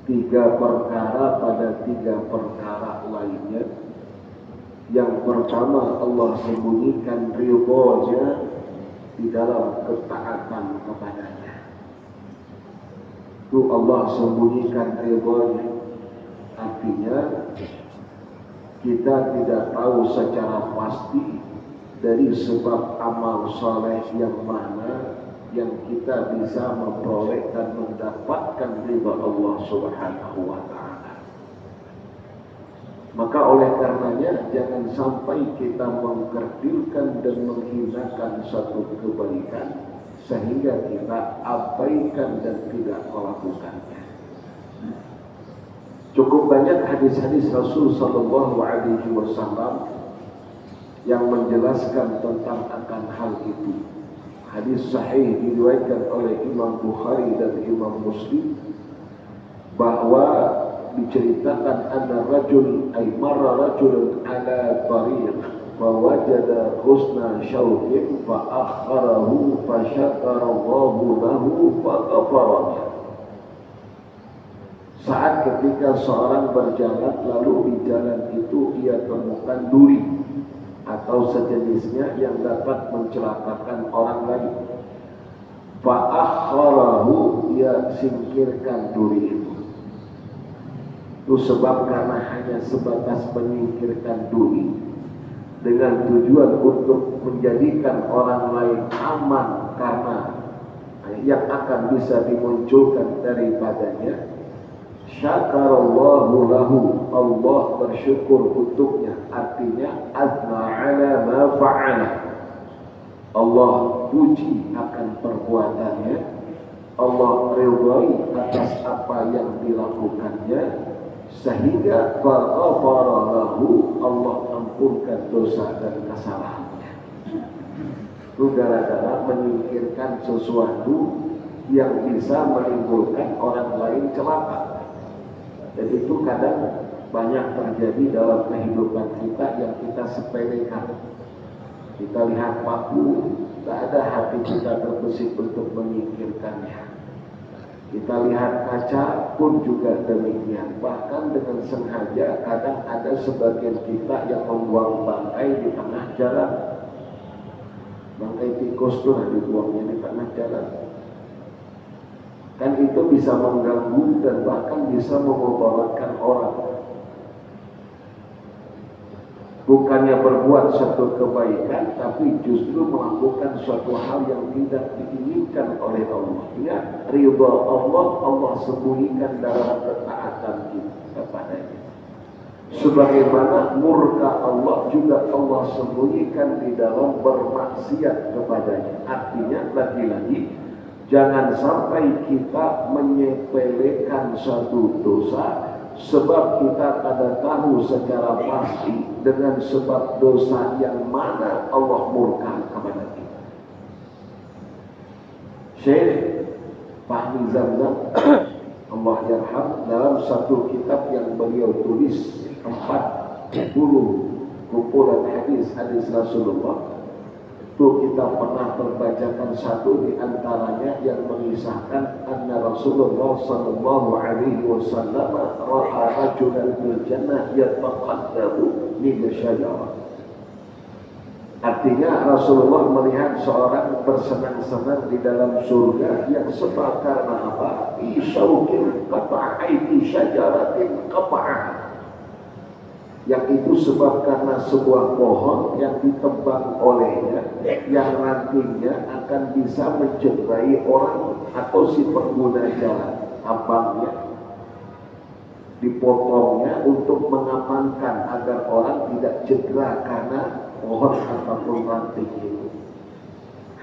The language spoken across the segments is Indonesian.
tiga perkara pada tiga perkara lainnya. Yang pertama, Allah sembunyikan ridhonya di dalam ketaatan kepadanya. Itu Allah sembunyikan ridhonya. Artinya kita tidak tahu secara pasti dari sebab amal soleh yang mana yang kita bisa memperoleh dan mendapatkan ridha Allah Subhanahu wa ta'ala. Maka oleh karenanya jangan sampai kita mengkerdilkan dan menghinakan satu kebaikan sehingga kita abaikan dan tidak melakukannya. Cukup banyak hadis-hadis Rasul sallallahu alaihi wasallam yang menjelaskan tentang akan hal itu. Hadis sahih diriwayatkan oleh Imam Bukhari dan Imam Muslim bahwa diceritakan anna rajul ay marra rajulun ala tariq fawajada husna syauqin fa akharahu fa syakara Allahu lahu fa ghafaranya. Saat ketika seorang berjalan lalu di jalan itu ia temukan duri atau sejenisnya yang dapat mencelakakan orang lain. Fa'akharahu, ia singkirkan duri itu. Itu sebab karena hanya sebatas menyingkirkan duri dengan tujuan untuk menjadikan orang lain aman karena yang akan bisa dimunculkan daripadanya. Syakarallahu lahu, Allah bersyukur untuknya. Artinya azna ala ma fa'ala, Allah puji akan perbuatannya, Allah ridhai atas apa yang dilakukannya, sehingga faghfara lahu, Allah ampunkan dosa dan kesalahannya. Itu gara-gara menyingkirkan sesuatu yang bisa menimbulkan orang lain celaka. Dan itu kadang banyak terjadi dalam kehidupan kita yang kita sepelekan. Kita lihat paku, tak ada hati kita terbesit untuk menyingkirkannya. Kita lihat kaca pun juga demikian. Bahkan dengan sengaja kadang ada sebagian kita yang membuang bangkai di tengah jalan. Bangkai tikus itu dibuangnya di tengah jalan. Kan itu bisa mengganggu dan bahkan bisa memudaratkan orang. Bukannya berbuat suatu kebaikan, tapi justru melakukan suatu hal yang tidak diinginkan oleh Allah. Ingat, ridha Allah, Allah sembunyikan dalam ketaatan kita kepadanya. Sebagaimana murka Allah juga Allah sembunyikan di dalam bermaksiat kepadanya. Artinya lagi-lagi jangan sampai kita menyepelekan satu dosa sebab kita tidak tahu secara pasti dengan sebab dosa yang mana Allah murka kepada kita. Syekh Fahmi Zamzam Allah yarham dalam satu kitab yang beliau tulis 40 kumpulan hadis-hadis Rasulullah, itu kita pernah membacakan satu di antaranya yang mengisahkan anna Rasulullah sallallahu alaihi wasallam ra'a rajulan fil jannah yataqaddamu min syajarah. Artinya Rasulullah melihat seorang bersenang-senang di dalam surga yang sebab karena apa? Fi syauqin qata'a fi syajaratin qata'a. Yang itu sebab karena sebuah pohon yang ditebang olehnya yang nantinya akan bisa mencederai orang atau si pengguna jalan. Abangnya dipotongnya untuk mengamankan agar orang tidak cedera karena pohon ataupun ranting itu.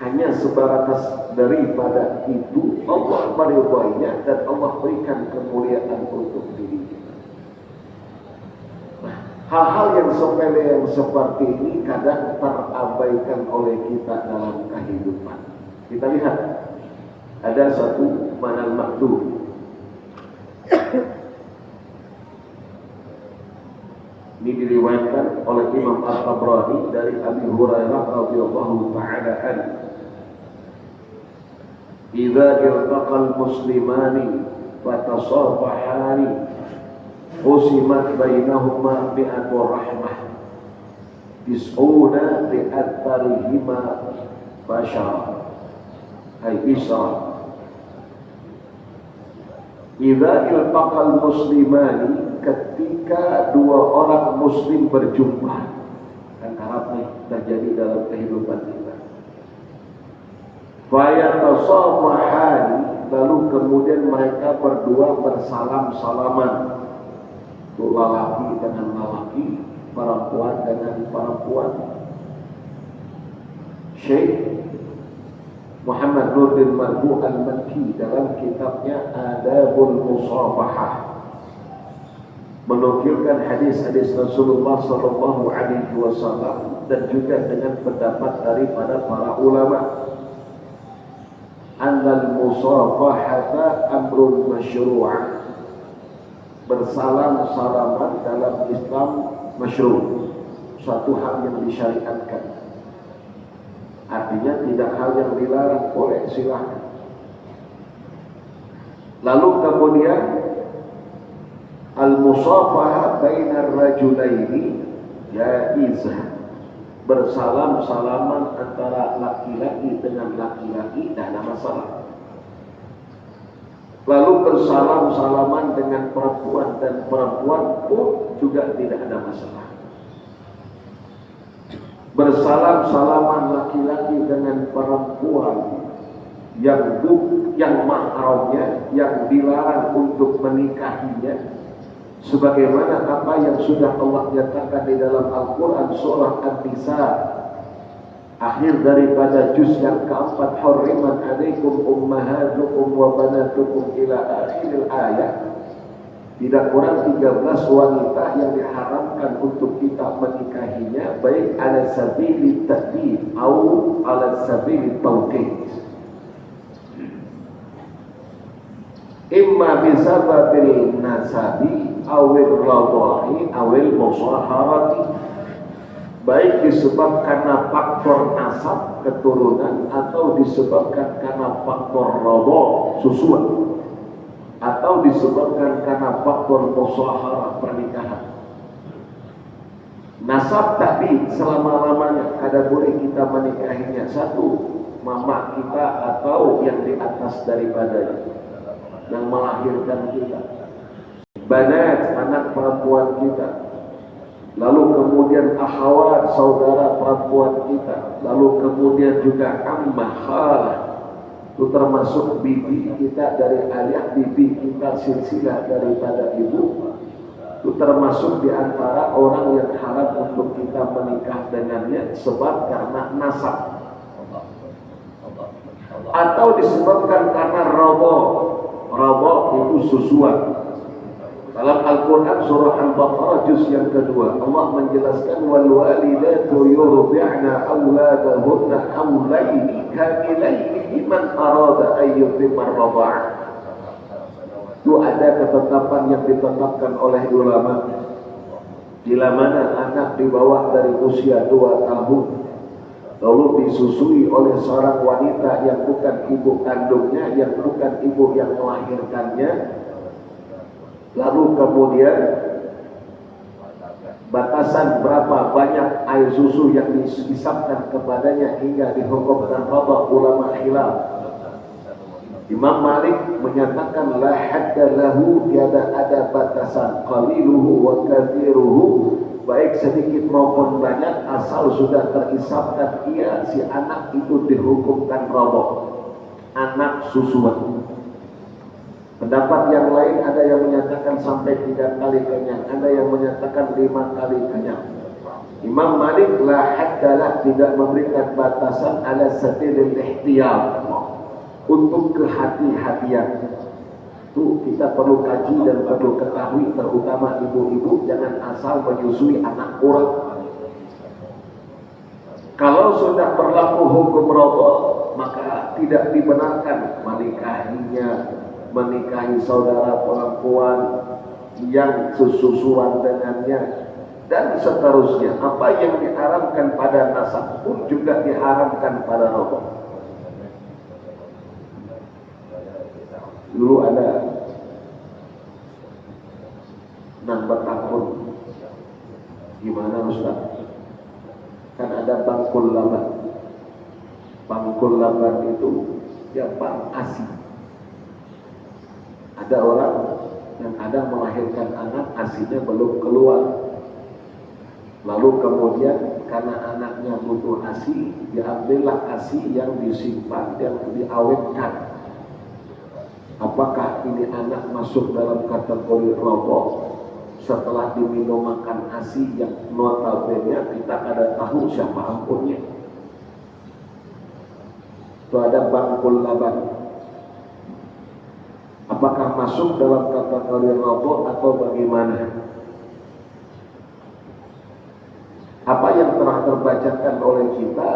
Hanya sebatas daripada itu Allah meridainya dan Allah berikan kemuliaan untuk dirinya. Hal-hal yang sepele yang seperti ini kadang terabaikan oleh kita dalam kehidupan. Kita lihat ada satu manal maktub. Ini diriwayatkan oleh Imam Al-Tabrani dari Abi Hurairah radhiyallahu ta'ala anhu. Idza iltaqal muslimani fatasafahani usimat bainahuma bi'atur rahmah tis'una bi'attarihima bashara ay isra. Idza iltaqal muslimani, ketika dua orang muslim berjumpa, kan Arab nih terjadi dalam kehidupan kita. Fayatasafahani, lalu kemudian mereka berdua bersalam-salaman, lelaki dengan lelaki, perempuan dengan perempuan. Syekh Muhammad Nurdin Marbu Al-Makki dalam kitabnya Adabul Musafahah menukilkan hadis-hadis Rasulullah sallallahu alaihi wasallam dan juga dengan pendapat daripada para ulama. Annal musafahata amrun masyru'ah, bersalam-salaman dalam Islam masyru', suatu hal yang disyariatkan. Artinya tidak hal yang dilarang, boleh silahkan. Lalu kemudian al-musafahah bainar rajulaini jaizah, bersalam-salaman antara laki-laki dengan laki-laki tidak ada masalah. Lalu bersalam-salaman dengan perempuan dan perempuan pun juga tidak ada masalah. Bersalam-salaman laki-laki dengan perempuan yang mahramnya, yang dilarang untuk menikahinya, sebagaimana apa yang sudah Allah nyatakan di dalam Al-Quran surah An-Nisa akhir daripada juz yang keempat, hurrimat alaikum ummahatukum wa banatukum ila akhiril ayat. Tidak kurang 13 wanita yang diharamkan untuk kita menikahinya, baik ala sabili ta'dib atau ala sabili tauqid. Imma bisababil nasabi awil radha'i awil musaharati, baik disebabkan karena faktor nasab keturunan atau disebabkan karena faktor radha susuan, atau disebabkan karena faktor musaharah pernikahan. Nasab tadi selama-lamanya kada boleh kita menikahinya, satu mama kita atau yang di atas daripadanya yang melahirkan kita, banat anak perempuan kita, lalu kemudian akhwat saudara perempuan kita, lalu kemudian juga ammah khalah, itu termasuk bibi kita dari ayah, bibi kita silsilah daripada ibu, itu termasuk diantara orang yang haram untuk kita menikah dengannya sebab karena nasab, atau disebabkan karena radha itu susuan. Dalam Al-Quran surah Al-Baqarah juz yang kedua, Allah menjelaskan wal walidatu yurdi'na auladahunna haulaini kamilaini liman arada an yutimma ar-radha'ah. Itu ada ketetapan yang ditetapkan oleh ulama, bila mana anak di bawah dari usia 2 tahun lalu disusui oleh seorang wanita yang bukan ibu kandungnya, yang bukan ibu yang melahirkannya, lalu kemudian batasan berapa banyak air susu yang disisapkan kepadanya hingga dihukumkan radha, ulama khilaf. Imam Malik menyatakan la hadda lahu, tiada ada batasan, qaliluhu wa kathiruhu, baik sedikit maupun banyak, asal sudah terisapkan ia si anak itu dihukumkan radha, anak susuan. Pendapat yang lain ada yang menyatakan sampai 3 kali kenyang, ada yang menyatakan 5 kali kenyang. Imam Malik la haddalah, tidak memberikan batasan, ala sabilil ihtiyat, untuk kehati-hatian. Itu kita perlu kaji dan perlu ketahui, terutama ibu-ibu, jangan asal menyusui anak orang. Kalau sudah berlaku hukum radha, maka tidak dibenarkan menikahi saudara perempuan yang sesusuan dengannya dan seterusnya. Apa yang diharamkan pada nasab pun juga diharamkan pada radha. Dulu ada nang bertakun. Gimana Ustaz? Kan ada bangkul laban. Bangkul laban itu ya bang ASI. Ada orang yang ada melahirkan anak, ASInya belum keluar. Lalu kemudian karena anaknya butuh ASI, diambillah ASI yang disimpan, yang diawetkan. Apakah ini anak masuk dalam kategori rokok? Setelah diminum makan ASI yang notabene kita kada tahu siapa ampunnya. Itu ada bangkul laban. Apakah masuk dalam kategori rokok atau bagaimana? Apa yang telah terbacakan oleh kita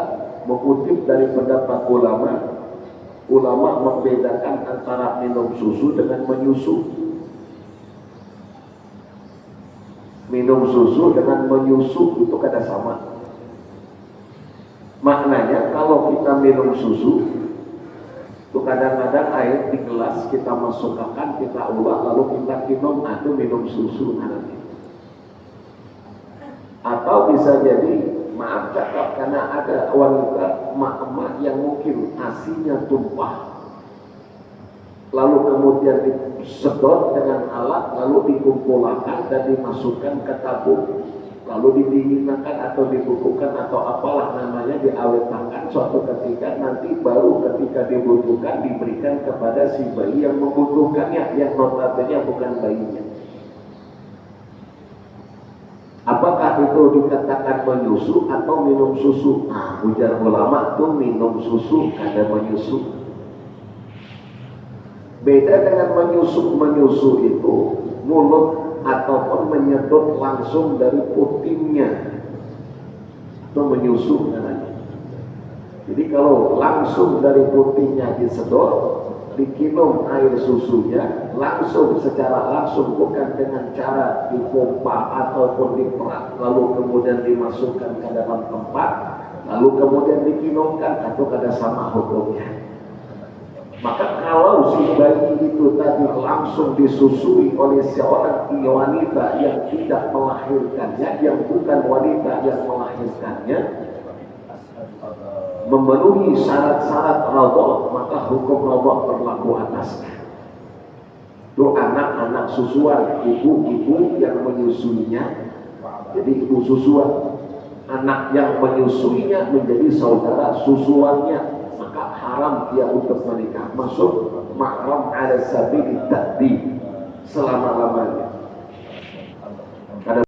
mengutip dari pendapat ulama, ulama membedakan antara minum susu dengan menyusu. Minum susu dengan menyusu itu kada sama. Maknanya kalau kita minum susu itu kadang-kadang air di gelas kita masukkan, kita ulah lalu kita minum, itu minum susu nanti. Atau bisa jadi, maaf cakap, karena ada wanita emak-emak yang mungkin asinya tumpah, lalu kemudian disedot dengan alat, lalu dikumpulkan dan dimasukkan ke tabung, lalu didinginkan atau dibukukan atau apalah namanya, diawetkan suatu ketika nanti baru ketika dibutuhkan diberikan kepada si bayi yang membutuhkannya, yang notabene bukan bayinya. Apakah itu dikatakan menyusu atau minum susu? Nah, ujar ulama itu minum susu, kada menyusu. Beda dengan menyusu itu mulut ataupun menyedot langsung dari putingnya, itu menyusu namanya. Jadi kalau langsung dari putingnya disedot, dikinum air susunya langsung, secara langsung, bukan dengan cara dipompa ataupun diperak lalu kemudian dimasukkan ke dalam tempat lalu kemudian dikinumkan, atau kada sama hukumnya. Maka kalau si bayi itu tadi langsung disusui oleh seorang wanita yang tidak melahirkannya, yang bukan wanita yang melahirkannya, memenuhi syarat-syarat radha, maka hukum radha berlaku atasnya. Itu anak-anak susuan, ibu-ibu yang menyusuinya, jadi ibu susuan. Anak yang menyusuinya menjadi saudara susuannya, maka haram dia untuk menikah, masuk mahram ala sabili ta'dib selama-lamanya.